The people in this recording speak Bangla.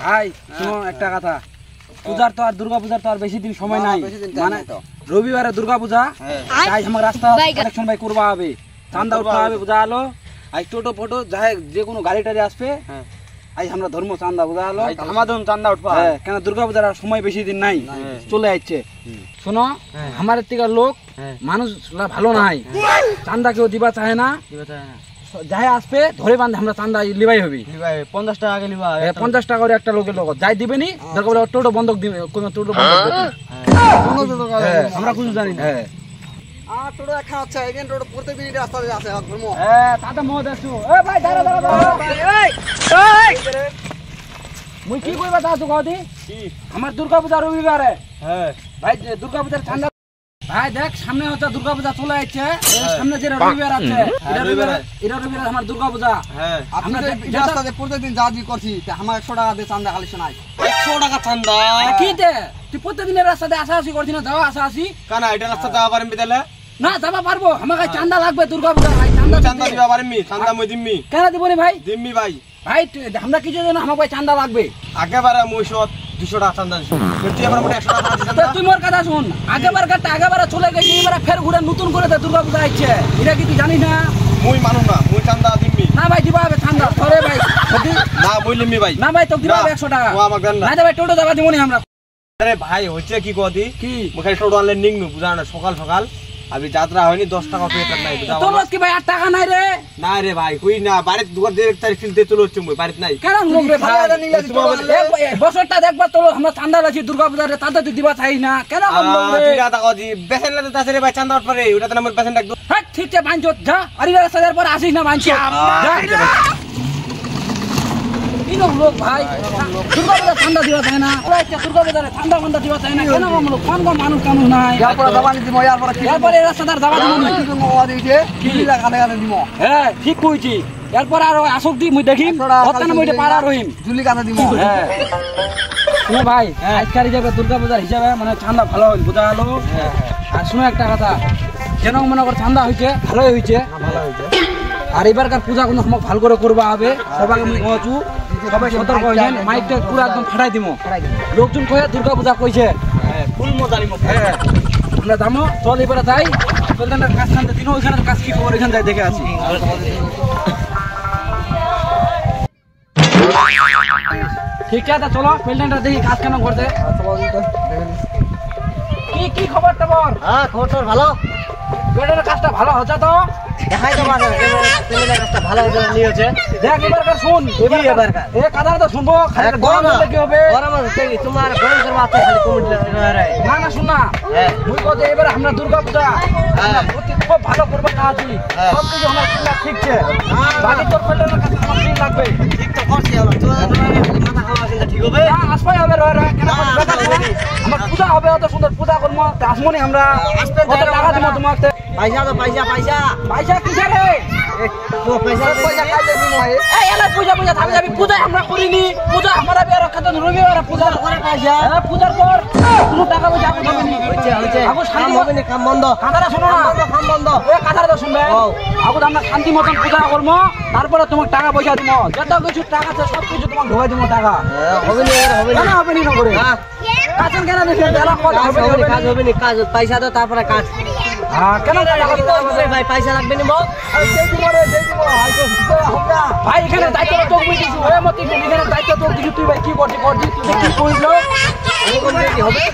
ভাই শুনো একটা কথা, পূজার তো আর দুর্গা পূজার তো আর বেশি দিন সময় নাই, মানে রবিবারে দুর্গা পূজা, তাই আমার রাস্তা কালেকশন ভাই করবা হবে, চান্দা উঠা হবে, পূজা হলো আজ টোটো ফটো যাই যে কোনো গাড়ি টাড়ি আসবে, আজ আমরা ধর্ম চান্দা পূজা হলো আমাদের চান্দা উঠবা, কেন দুর্গা পূজার আর সময় বেশি দিন নাই, চলে যাচ্ছে। শোনো আমার থেকে লোক মানুষ ভালো নাই, চান্দা কেউ দিবা চায় না, যাই আসবে ধরে বান্ধে আমরা চান্দা লিবাই হবি, 50 টাকা আগে লিবা, 50 টাকা করে একটা লোকের লোক যাই দিবে নি, দরকার হলে টোটো বন্ধক দিবে, কোন টোটো বন্ধক দিবে, আমরা কিছু জানি না। টোটো দেখা হচ্ছে এখানে টোটো প্রত্যেকদিন রাস্তা দিয়ে আসে ধর্ম, তাতে মত আছো এ ভাই দাঁড়া দাঁড়া এই মুই কি কইবা তা তো কদি কি আমার দুর্গা পূজা রবিবারে, ভাই দুর্গা পূজার চান্দা ভাই দেখ সামনে হচ্ছে দুর্গা পূজা চলে যাচ্ছে, সামনে যে রবিবার আছে এটা রবিবার আমার দুর্গা পূজা, আমরা এই রাস্তাতে প্রত্যেকদিন যা দি করছি আমার 100 টাকা দিয়ে চান্দা কালেকশন আই, 100 টাকা চান্দা কি দে তুই প্রত্যেকদিনের রাস্তাতে আসা আসি করছিস না, যাওয়া আসা আসি কেন এটা রাস্তা যাওয়া পারবি তাহলে না যাবা পারবো, আমাকে চান্দা লাগবে দুর্গা পূজা, ভাই চান্দা দিবা পারবি, চান্দা মই দিমমি কেন দিবনি ভাই, দিমমি ভাই, ভাই আমরা কিছু জানো আমাকে ভাই চান্দা লাগবে, আগেবারে মই 200 টাকা চান্দা দিছি, তুই আমার মোটা 100 টাকা দিছিস, তুই মোর কথা শুন, আগেবার চলে গেছি, এবারে ফের ঘুরে নতুন করে দুর্গা পূজা আসছে, এটা কি তুই জানিস না, মই মানু না, মই চান্দা দিমমি না ভাই দিবা হবে চান্দা ধরে ভাই না মই লিমমি ভাই, না ভাই তো দিবা 100 টাকা, ও আমাকে দেন না, না ভাই টোটো যাবা দিমনি আমরা, আরে ভাই হচ্ছে কি কদি কি মুখে টোটো আনলে নিংনু বুঝা না, সকাল সকাল আমি যাত্রা হয়নি 10 টাকা পেট নাই বুঝা, তোর কি ভাই 8 টাকা নাই রে, না রে ভাই কই না বাড়ি দুয়ার direct তারিখ ফিলতে চলে হচ্ছে মই বাড়িতে নাই, কেন লোক রে ভাই বছরটা দেখবার তো আমরা চান্দা লাছি দুর্গা পূজারে, চান্দা তুই দিবা চাই না কেন লোক রে, ঠিক আছে কদি বেসেন লাগে তাছে রে ভাই চান্দা উঠ পারে, ওটা তো আমার পেশেন্ট একদম হ্যাঁ ঠিক আছে বাঞ্চো যা, আরে রাস্তার পর আসিস না বাঞ্চো যা, লোক ভাই দুর্গা পূজা ঠান্ডা দিবা চায় না, দুর্গা পূজারে ঠান্ডা ফান্ডা দিবা চায় না, কেন লোক কোন কোন মানুষ কানুন নাই, এরপরে রাস্তাদার যাবা দিব, হ্যাঁ ঠিক কইছি, এরপর আর আসক দি মুই দেখি ওখানে মুই পাড়া রহিম জুলি কাটা দিব, হ্যাঁ শুনো ভাই আজকাল হিসাবে দুর্গা পূজার হিসাবে মানে ঠান্ডা ভালো হইল বুঝা গেল, আর শুনো একটা কথা যেন মনে কর ঠান্ডা হয়েছে ভালোই হয়েছে, আর এবারকার পূজা কোনো সময় ভালো করে করবা হবে, সবাইকে মুই কচু সবাই সতর্ক হইলেন, মাইকটা পুরো একদম ফাটাই দিব, লোকজন কয়ে দুর্গা পূজা কইছে ফুল মজা নিব, হ্যাঁ আমরা দামো চল এবারে যাই, চলতেন কাজ কানতে দিন ওইখানে কাজ কি খবর এখানে যাই দেখে আসি, ঠিক আছে চলো পেলটেনটা দেখি কাজ কেন করতে, কি কি খবর টবর, হ্যাঁ খবর তোর ভালো, পেলটেনের কাজটা ভালো হচ্ছে তো, দেখাই তো মানে পেলেনের কাজটা ভালো হতে নিয়েছে, দেখ এবারকার শুন এবারকার এ কথা তো শুনবো, খালি গরম হলে কি হবে, গরম আছে তোমার গরম করবা তো খালি কমেন্ট না না শুন না মুই কত এবার আমরা দুর্গা পূজা খুব ভালো করবো না আছি, সব কিছু আমার ঠিক আছে, বাকি তোর পেলটেনের কাছে আমার ঠিক লাগবে, ঠিক তো করছি আমরা তো মাথা খাওয়া আছে ঠিক হবে, না আসবাই হবে রে কেন আমার পূজা হবে, অত সুন্দর পূজা করবো আসমনি আমরা কত টাকা দিব তোমাকে, পয়সা তো পয়সা পয়সা পয়সা কিসে রে, পয়সা পয়সা খাইলে দিন হয়, এই এলা পূজা পূজা থামে যাবি, পূজা আমরা করিনি, পূজা আমরা বিয়ে রাখা তো রবিবার পূজা করে পয়সা, হ্যাঁ পূজার পর কোনো টাকা পয়সা আপনি দেবেন না, হচ্ছে হচ্ছে আগো শান্তি হবে না, কাম বন্ধ, কথাটা শুনো না কাম বন্ধ, এই কথাটা তো শুনবে, আগো আমরা শান্তি মতন পূজা করব, তারপরে তোমাকে টাকা পয়সা দিব, যত কিছু টাকা আছে সব কিছু তোমাকে ঢোকাই দিব টাকা, হবে না হবে না, কেন হবে না করে কাজ কেন দেখে এলা কথা হবে না, কাজ হবে না, কাজ পয়সা দাও তারপরে কাজ, হ্যাঁ কেন ভাই পয়সা লাগবে না বল, ভাই এখানে দায়িত্ব তোকে দিছি, ওই মত এখানে দায়িত্ব তোকে দিছি, তুই ভাই কি করছিস তুই কি কইলো হবে